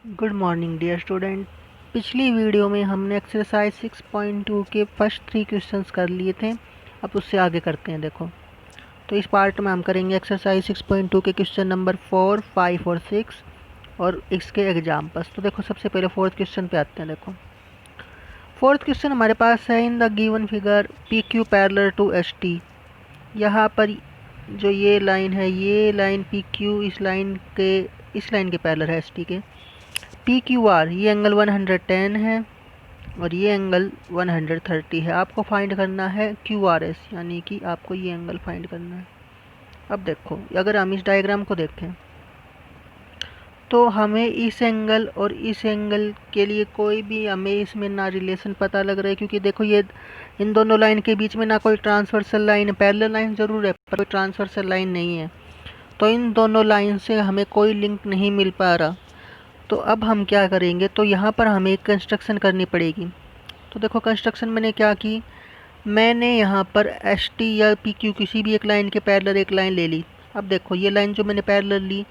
Good morning dear student. पिछली video में हमने एक्सरसाइज 6.2 के फर्स्ट 3 क्वेश्चंस कर लिए थे। अब उससे आगे करते हैं। देखो, तो इस पार्ट में हम करेंगे एक्सरसाइज 6.2 के क्वेश्चन नंबर 4, 5 और 6 और इसके एग्जाम्पल्स। तो देखो, सबसे पहले फोर्थ क्वेश्चन पे आते हैं। देखो, फोर्थ क्वेश्चन हमारे पास है, in the given figure P Q parallel to S T. यहाँ पर जो ये लाइन है, ये लाइन पी क्यू इस लाइन के पैरेलल है एस टी के। पी क्यू आर ये एंगल 110 है और ये एंगल 130 है। आपको फाइंड करना है क्यू आर एस, यानी कि आपको ये एंगल फाइंड करना है। अब देखो, अगर हम इस डायग्राम को देखें तो हमें इस एंगल और इस एंगल के लिए कोई भी हमें इसमें ना रिलेशन पता लग रहा है, क्योंकि देखो ये इन दोनों लाइन के बीच में ना कोई ट्रांसवर्सल लाइन है। पैरेलल लाइन ज़रूर है पर कोई ट्रांसवर्सल लाइन नहीं है, तो इन दोनों लाइन से हमें कोई लिंक नहीं मिल पा रहा। तो अब हम क्या करेंगे, तो यहाँ पर हमें एक कंस्ट्रक्शन करनी पड़ेगी। तो देखो, कंस्ट्रक्शन मैंने क्या की, मैंने यहाँ पर एस टी या पी क्यू किसी भी एक लाइन के पैरेलल एक लाइन ले ली। अब देखो, ये लाइन जो मैंने पैरेलल ली,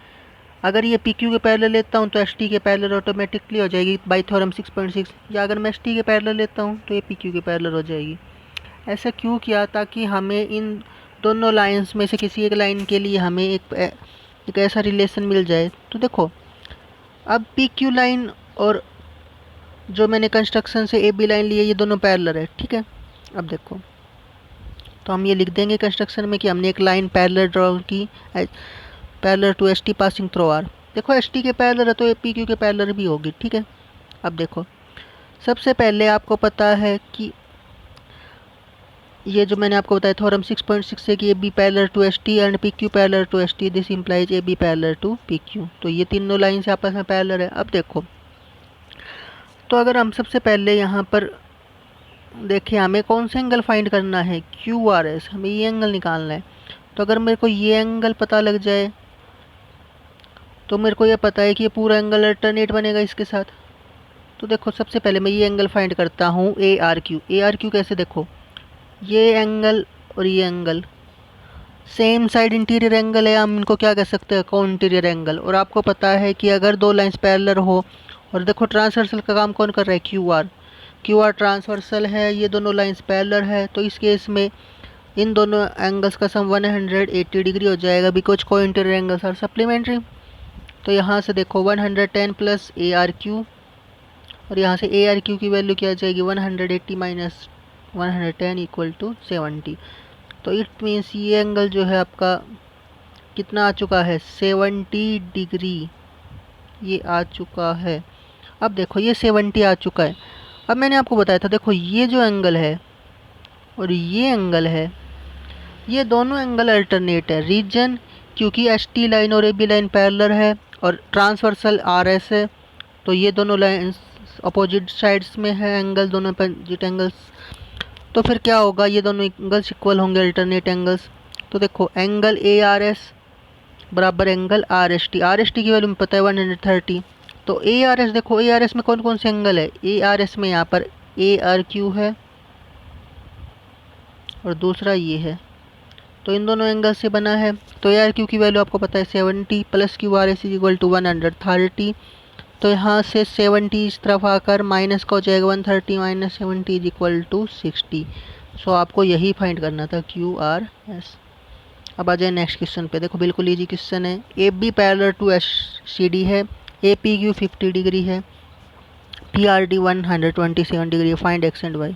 अगर ये पी क्यू के पैरेलल लेता हूँ तो एस टी के पैरेलल ऑटोमेटिकली हो जाएगी बाई थ्योरम 6.6, या अगर मैं एस टी के पैरेलल लेता हूँ तो ये पी क्यू के पैरेलल हो जाएगी। ऐसा क्यों किया? ताकि हमें इन दोनों लाइन्स में से किसी एक लाइन के लिए हमें एक ऐसा रिलेशन मिल जाए। तो देखो, अब पी क्यू लाइन और जो मैंने कंस्ट्रक्शन से ए बी लाइन ली है, ये दोनों पैरेलल है, ठीक है। अब देखो, तो हम ये लिख देंगे कंस्ट्रक्शन में कि हमने एक लाइन पैरेलल ड्रॉ की, parallel to S T passing through R. देखो, एस टी के पैरेलल है तो ये पी क्यू के पैरेलल भी होगी, ठीक है। अब देखो, सबसे पहले आपको पता है कि ये जो मैंने आपको बताया थ्योरम 6.6 से कि A B parallel to S T and P Q parallel to S T, this implies A B parallel to P Q. तो ये तीनों लाइन से आपस में पैरेलल है। अब देखो, तो अगर हम सबसे पहले यहाँ पर देखिए, हमें कौन सा एंगल फाइंड करना है, क्यू आर एस, हमें ये एंगल निकालना है। तो अगर मेरे को ये एंगल पता लग जाए तो मेरे को ये पता है कि ये पूरा एंगल अल्टरनेट बनेगा इसके साथ। तो देखो, सबसे पहले मैं ये एंगल फाइंड करता हूँ ए आर क्यू। ए आर क्यू कैसे? देखो, ये एंगल और ये angle same side interior angle है, हम इनको क्या कह सकते हैं, को इंटीरियर एंगल। और आपको पता है कि अगर दो लाइंस पैरेलल हो, और देखो ट्रांसवर्सल का काम कौन कर रहा है, Q R. Q R transversal है, ये दोनों लाइंस पैरेलल है, तो इस केस में इन दोनों एंगल्स का सम 180 डिग्री हो जाएगा, बिकॉज को इंटीरियर एंगल्स आर सप्लीमेंट्री। तो यहाँ से देखो 110 प्लस ए आर क्यू, और यहाँ से ए आर क्यू की वैल्यू क्या आ जाएगी, 180 माइनस 110 इक्वल टू 70। तो इट मीन्स ये एंगल जो है आपका कितना आ चुका है, 70 डिग्री ये आ चुका है। अब देखो, ये 70 आ चुका है। अब मैंने आपको बताया था, देखो ये जो एंगल है और ये एंगल है, ये दोनों एंगल अल्टरनेट है। रीजन, क्योंकि एस टी लाइन और ए बी लाइन पैरेलल है और ट्रांसवर्सल आर एस है, तो ये दोनों लाइन्स अपोजिट साइड्स में है एंगल, दोनों अपोजिट एंगल्स। तो फिर क्या होगा, ये दोनों एंगल्स इक्वल होंगे, अल्टरनेट एंगल्स। तो देखो, एंगल ए आर एस बराबर angle R S T. R S T की वैल्यू में पता है 130। तो ए आर एस, देखो ए आर एस में कौन कौन से एंगल है, ए आर एस में यहाँ पर ए आर क्यू है और दूसरा ये है, तो इन दोनों एंगल से बना है। तो ए आर क्यू की वैल्यू आपको पता है 70 plus Q R S is equal to 130। तो यहाँ से 70 इस तरफ आकर माइनस का हो जाएगा, 130 माइनस 70 इज इक्वल टू 60। सो आपको यही फाइंड करना था, क्यू आर एस। अब आ जाए नेक्स्ट क्वेश्चन पे। देखो, बिल्कुल इजी क्वेश्चन है। A B parallel to S C D है, ए पी क्यू 50 डिग्री है, पी आर डी 127 डिग्री है, फाइंड एक्स एंड वाई।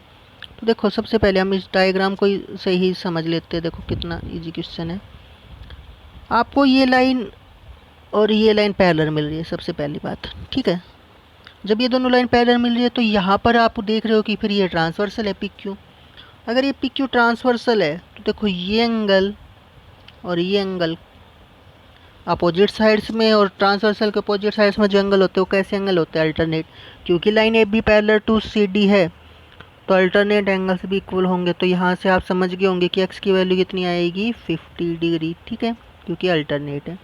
तो देखो, सबसे पहले हम इस डायग्राम को से ही समझ लेते हैं। देखो कितना इजी क्वेश्चन है। आपको ये लाइन और ये लाइन पैरेलल मिल रही है, सबसे पहली बात, ठीक है। जब ये दोनों लाइन पैरेलल मिल रही है तो यहाँ पर आप देख रहे हो कि फिर ये ट्रांसवर्सल है पी क्यू। अगर ये पी क्यू ट्रांसवर्सल है तो देखो, ये एंगल और ये एंगल अपोजिट साइड्स में, और ट्रांसवर्सल के अपोजिट साइड्स में जो एंगल होते हैं वो कैसे एंगल होते हैं, अल्टरनेट। क्योंकि line A B parallel to C D है तो अल्टरनेट एंगल्स भी इक्वल होंगे। तो यहाँ से आप समझ गए होंगे कि एक्स की वैल्यू कितनी आएगी, 50 डिग्री, ठीक है, क्योंकि अल्टरनेट है।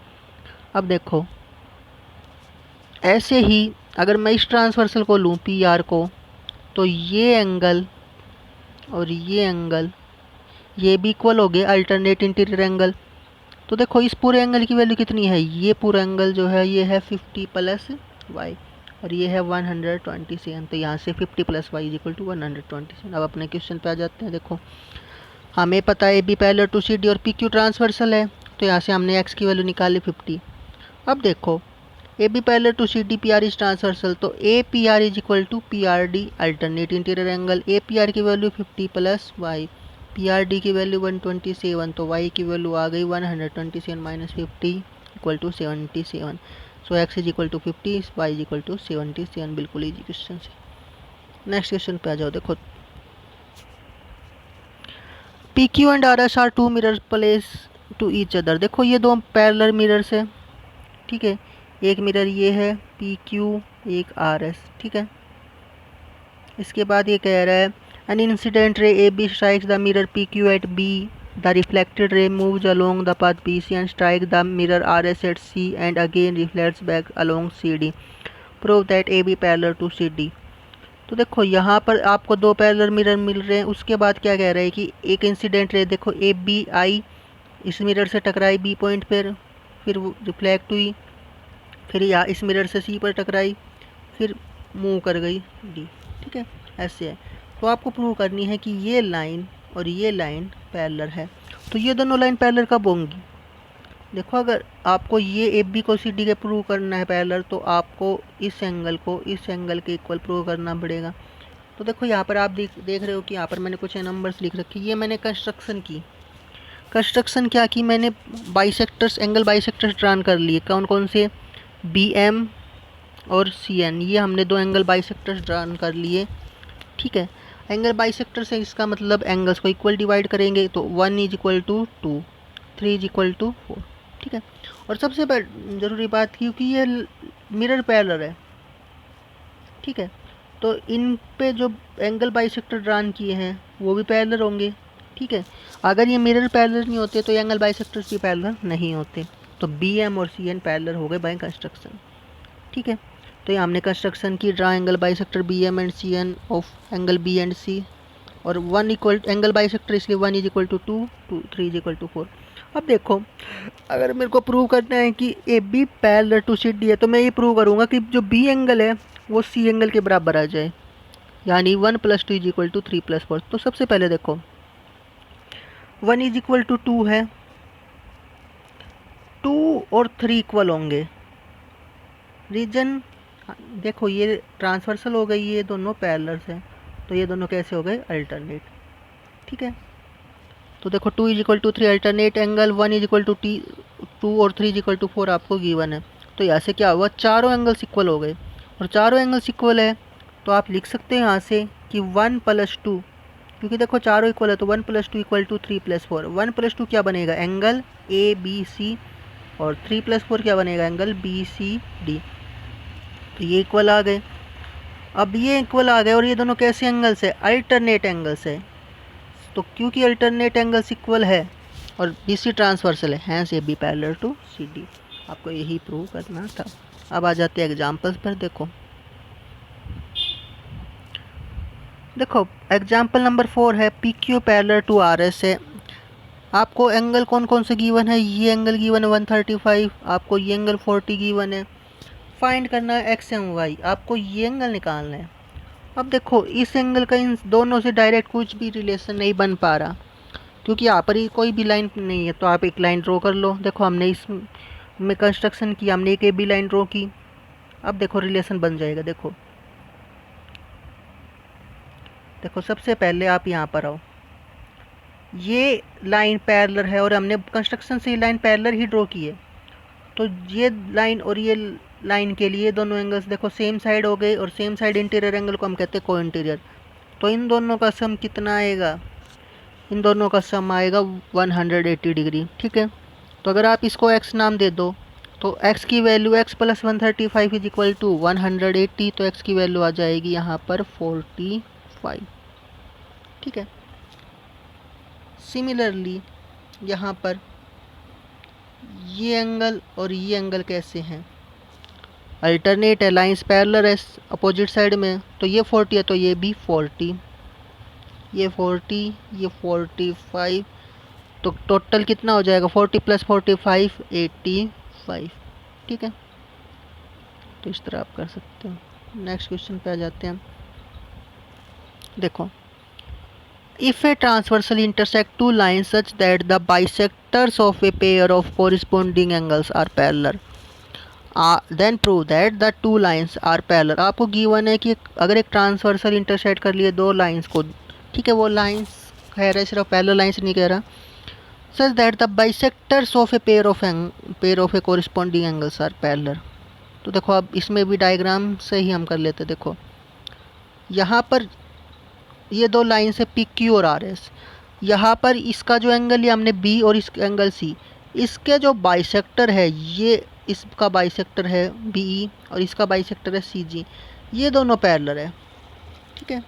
अब देखो, ऐसे ही अगर मैं इस ट्रांसवर्सल को लूँ पी आर को, तो ये एंगल और ये एंगल ये भी इक्वल हो गए, अल्टरनेट इंटीरियर एंगल। तो देखो, इस पूरे एंगल की वैल्यू कितनी है, ये पूरा एंगल जो है ये है 50 प्लस वाई। और ये है 127। तो यहाँ से 50 + y = 127। अब अपने क्वेश्चन पे आ जाते हैं। देखो हमें पता है A B parallel to C D और पी क्यू ट्रांसवर्सल है, तो यहाँ से हमने x की वैल्यू निकाली 50। अब देखो A B parallel to C D P R is transversal, तो A P R is equal to P R D alternate interior angle. A P R की value 50 + y, P R D की value 127, तो y की value आ गई 127 - 50 = 77। So x is equal to 50, y is equal to 77। बिल्कुल easy question है। Next question पे आ जाओ। देखो P Q and R S are two mirror place to each other. देखो ये दो पैरेलल मिरर्स है, ठीक है। एक मिरर ये है पी क्यू, एक आर एस, ठीक है। इसके बाद ये कह रहा है an incident ray A B strikes the mirror P Q at B, the reflected ray moves along the path B C and strike the mirror R S at C and again reflects back along C D. Prove that A B parallel to C D. तो देखो यहाँ पर आपको दो parallel mirror मिल रहे हैं। उसके बाद क्या कह रहा है कि एक इंसिडेंट रे, देखो ए बी आई इस मिरर से टकराई बी पॉइंट पर, फिर वो रिफ्लेक्ट हुई, फिर यहाँ इस मिरर से सी पर टकराई, फिर मूव कर गई डी, ठीक है। ऐसे है। तो आपको प्रूव करनी है कि ये लाइन और ये लाइन पैरेलल है। तो ये दोनों लाइन पैरेलल कब होंगी? देखो अगर आपको ये ए बी को सी डी के प्रूव करना है पैरेलल, तो आपको इस एंगल को इस एंगल के इक्वल प्रूव करना पड़ेगा। तो देखो यहाँ पर आप देख रहे हो कि यहाँ पर मैंने कुछ नंबर्स लिख रखे। ये मैंने कंस्ट्रक्शन क्या की, मैंने बाइसेक्टर्स, एंगल बाइसेक्टर्स ड्रान कर लिए। कौन कौन से? बी एम और सी एन, ये हमने दो एंगल बाइसेक्टर्स ड्रान कर लिए, ठीक है। एंगल बाइसेक्टर से इसका मतलब एंगल्स को इक्वल डिवाइड करेंगे, तो 1 is equal to 2, 3 is equal to 4, ठीक है। और सबसे ज़रूरी बात, क्योंकि ये मिरर पैरेलल है, ठीक है, तो इन पे जो एंगल बाइसेक्टर ड्रान किए हैं वो भी पैरेलल होंगे, ठीक है। अगर ये मिरर पैरेलल नहीं होते तो एंगल बाइसेक्टर्स भी पैरेलल नहीं होते। तो बी एम और सी एन पैरेलल हो गए बाय कंस्ट्रक्शन, ठीक है। तो ये हमने कंस्ट्रक्शन की, draw angle bisector B M and C N of angle B and C, और 1 इक्वल एंगल बाइसेक्टर, इसलिए 1 is equal to 2, 3 is equal to 4। अब देखो अगर मेरे को प्रूव करना है कि A B parallel to C D है, तो मैं ये प्रूव करूँगा कि जो बी एंगल है वो सी एंगल के बराबर आ जाए, यानी 1 + 2 इज इक्वल टू 3 + 4। तो सबसे पहले देखो 1 इज इक्वल टू 2 है, 2 और 3 इक्वल होंगे। रीजन देखो ये ट्रांसवर्सल हो गई, ये दोनों पैरेलल हैं, तो ये दोनों कैसे हो गए? अल्टरनेट, ठीक है। तो देखो 2 is equal to 3 alternate angle, 1 is equal to 2 और 3 इज इक्वल टू 4 आपको गिवन है। तो यहाँ से क्या हुआ? चारों एंगल्स इक्वल हो गए, और चारों एंगल्स इक्वल है तो आप लिख सकते हैं यहाँ से कि 1 + 2, क्योंकि देखो चारों इक्वल है तो 1 + 2 इक्वल टू 3 + 4। 1 + 2 क्या बनेगा? एंगल ए बी सी, और 3 + 4 क्या बनेगा? Angle B C D. तो ये इक्वल आ गए। अब ये इक्वल आ गए, और ये दोनों कैसे एंगल्स है? अल्टरनेट एंगल्स है। तो क्योंकि अल्टरनेट एंगल्स इक्वल है और बी सी ट्रांसवर्सल है, hence A B parallel to C D. आपको यही प्रूव करना था। अब आ जाते हैं एग्जांपल्स पर। देखो एग्जांपल नंबर 4 है P Q parallel to R S है। आपको एंगल कौन कौन से गिवन है? ये एंगल गिवन है 135, आपको ये एंगल 40 गिवन है। फाइंड करना है एक्स एम वाई, आपको ये एंगल निकालना है। अब देखो इस एंगल का इन दोनों से डायरेक्ट कुछ भी रिलेशन नहीं बन पा रहा, क्योंकि यहाँ पर ही कोई भी लाइन नहीं है। तो आप एक लाइन ड्रॉ कर लो। देखो हमने इसमें कंस्ट्रक्शन किया, हमने एक ए बी लाइन ड्रॉ की। अब देखो रिलेशन बन जाएगा। देखो सबसे पहले आप यहाँ पर आओ, ये लाइन पैरेलल है और हमने कंस्ट्रक्शन से ये लाइन पैरेलल ही ड्रॉ की है। तो ये लाइन और ये लाइन के लिए दोनों एंगल्स देखो सेम साइड हो गए, और सेम साइड इंटीरियर एंगल को हम कहते हैं को इंटीरियर। तो इन दोनों का सम कितना आएगा? इन दोनों का सम आएगा 180 डिग्री, ठीक है। तो अगर आप इसको x नाम दे दो, तो x की value x + 135 is equal to 180, तो x की वैल्यू आ जाएगी यहाँ पर 45, ठीक है। सिमिलरली यहाँ पर ये एंगल और ये एंगल कैसे हैं? अल्टरनेट है, लाइंस पैरेलल है अपोजिट साइड में। तो ये 40 है तो ये भी 40, ये 40, ये 45। तो टोटल कितना हो जाएगा? 40 + 45 85, ठीक है। तो इस तरह आप कर सकते हो। नेक्स्ट क्वेश्चन पे आ जाते हैं। देखो, if a transversal intersect two lines such that the bisectors of a pair of corresponding angles are parallel, then prove that the two lines are parallel. आपको गिवन है कि अगर एक ट्रांसवर्सल इंटरसेक्ट कर लिए दो लाइन्स को, ठीक है, वो लाइन्स कह रहे, सिर्फ पैरेलल लाइन्स नहीं कह रहा, such that the bisectors of a pair of a corresponding angles are parallel. तो देखो अब इसमें भी डायग्राम से ही हम कर लेते। देखो यहाँ पर ये दो लाइन से पी क्यू और आर एस, यहाँ पर इसका जो एंगल लिया हमने बी और इसका एंगल सी, इसके जो बाइसेक्टर है, ये इसका बाइसेक्टर है बी ई और इसका बाइसेक्टर है सी जी, ये दोनों पैरेलल है। ठीक है,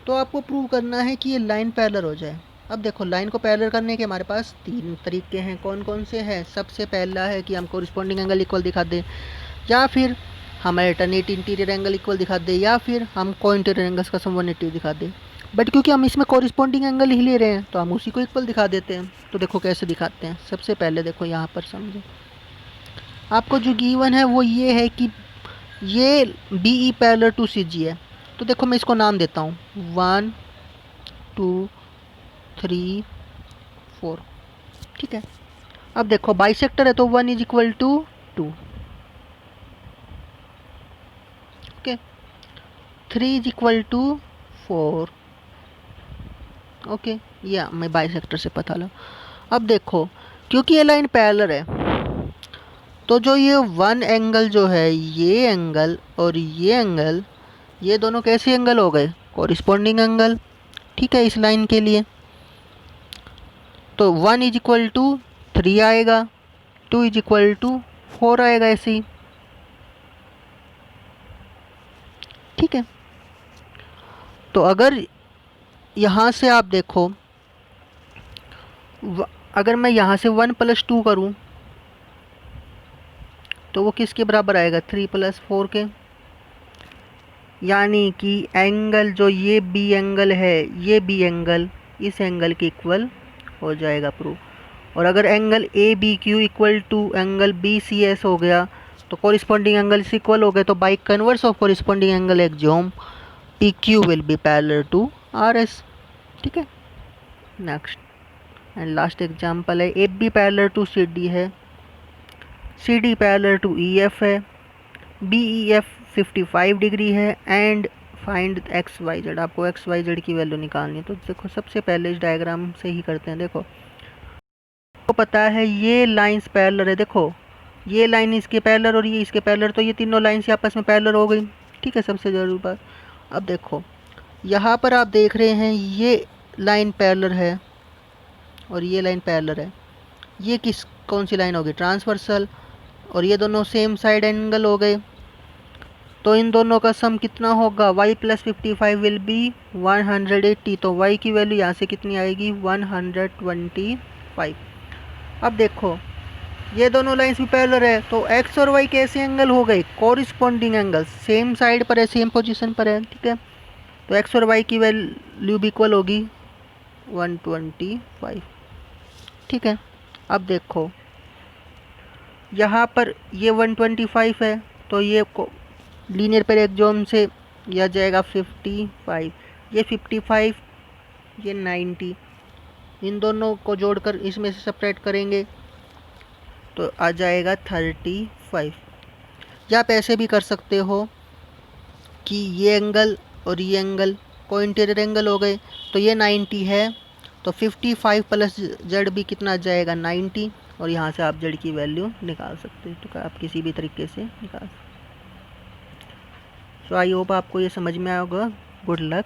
तो आपको प्रूव करना है कि ये लाइन पैरेलल हो जाए। अब देखो, लाइन को पैरेलल करने के हमारे पास तीन तरीके हैं। कौन कौन से हैं? सबसे पहला है कि हम कोरिस्पोंडिंग एंगल इक्वल दिखा दें, या फिर हम अल्टरनेट इंटीरियर एंगल इक्वल दिखा दें, या फिर हम को इंटीरियर एंगल्स का सम 180 दिखा दें। बट क्योंकि हम इसमें कोरिस्पोंडिंग एंगल ही ले रहे हैं तो हम उसी को इक्वल दिखा देते हैं। तो देखो कैसे दिखाते हैं। सबसे पहले देखो यहाँ पर समझो, आपको जो गिवन है वो ये है कि ये बी ई पैरेलल टू सी जी है। तो देखो मैं इसको नाम देता हूँ 1 2 3 4। ठीक है, अब देखो बाइसेक्टर है तो 1 is equal to 2, okay, 3 is equal to 4, okay, या मैं बाइसेक्टर से पता लो। अब देखो क्योंकि ये लाइन पैरेलल है तो जो ये वन एंगल जो है, ये एंगल और ये एंगल, ये दोनों कैसे एंगल हो गए? कोरिस्पोंडिंग एंगल। ठीक है, इस लाइन के लिए तो 1 इज इक्वल टू 3 आएगा, 2 इज इक्वल टू 4 आएगा, ऐसे ही। ठीक है, तो अगर यहाँ से आप देखो, अगर मैं यहाँ से 1 + 2 करूँ तो वो किसके बराबर आएगा? 3 + 4 के। यानी कि एंगल जो ये बी एंगल है, ये बी एंगल इस एंगल के इक्वल हो जाएगा, प्रूफ। और अगर angle A B Q equal to angle B C S हो गया तो कोरिस्पोंडिंग एंगल से इक्वल हो गए। तो by converse of corresponding angle axiom P Q will be parallel to R S. ठीक है, नेक्स्ट एंड लास्ट एग्जाम्पल है, A B parallel to C D है, C D parallel to E F है, B E F 55 degree है, and find X Y Z. आपको X Y Z की value निकालनी है। तो देखो सबसे पहले इस डायग्राम से ही करते हैं। देखो आपको पता है ये लाइंस पैरेलल है, देखो ये लाइन इसके पैरेलल और ये इसके पैरेलल, तो ये तीनों लाइंस आपस में पैरेलल हो गई। ठीक है, सबसे ज़रूरी बात। अब देखो यहाँ पर आप देख रहे हैं ये लाइन पैरेलल है और ये लाइन पैरेलल है। ये कौन सी लाइन होगी? ट्रांसवर्सल। और ये दोनों सेम साइड एंगल हो गए, तो इन दोनों का सम कितना होगा? y + 55 will be 180। तो y की वैल्यू यहाँ से कितनी आएगी? 125। अब देखो ये दोनों लाइंस भी पैरेलल है तो x और y कैसे एंगल हो गए? कोरिस्पोंडिंग एंगल, सेम साइड पर है, सेम पोजीशन पर है। ठीक है, तो x और y की वैल्यू भी इक्वल होगी 125। ठीक है, अब देखो यहाँ पर ये 125 है तो ये लीनियर पेयर एक्सियोम से यह जाएगा 55, ये 55, ये 90, इन दोनों को जोड़कर इसमें से सेपरेट करेंगे तो आ जाएगा 35। या आप ऐसे भी कर सकते हो कि ये एंगल और ये एंगल को इंटीरियर एंगल हो गए, तो ये 90 है तो 55 + जेड भी कितना आ जाएगा? 90। और यहाँ से आप जेड की वैल्यू निकाल सकते हैं। तो आप किसी भी तरीके से निकाल सकते हैं। सो आई होप आपको ये समझ में आया होगा। Good luck.